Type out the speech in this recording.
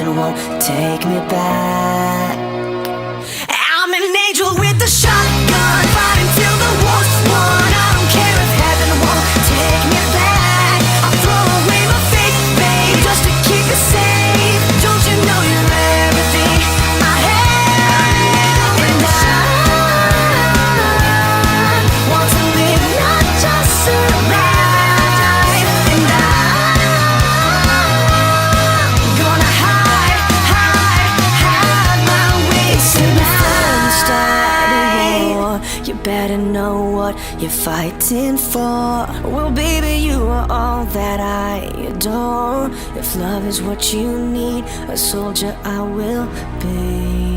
heaven won't take me back. I'm an angel with a shotgun, fighting till the war's won. I don't care if heaven won't take me back. I'll throw away my faith, babe, just to keep it safe. Don't you know you're everything I have? And I want to live, not just survive. And I'm gonna hide my way tonight. You better know what you're fighting for. Well, baby, you are all that I adore. If love is what you need, a soldier I will be.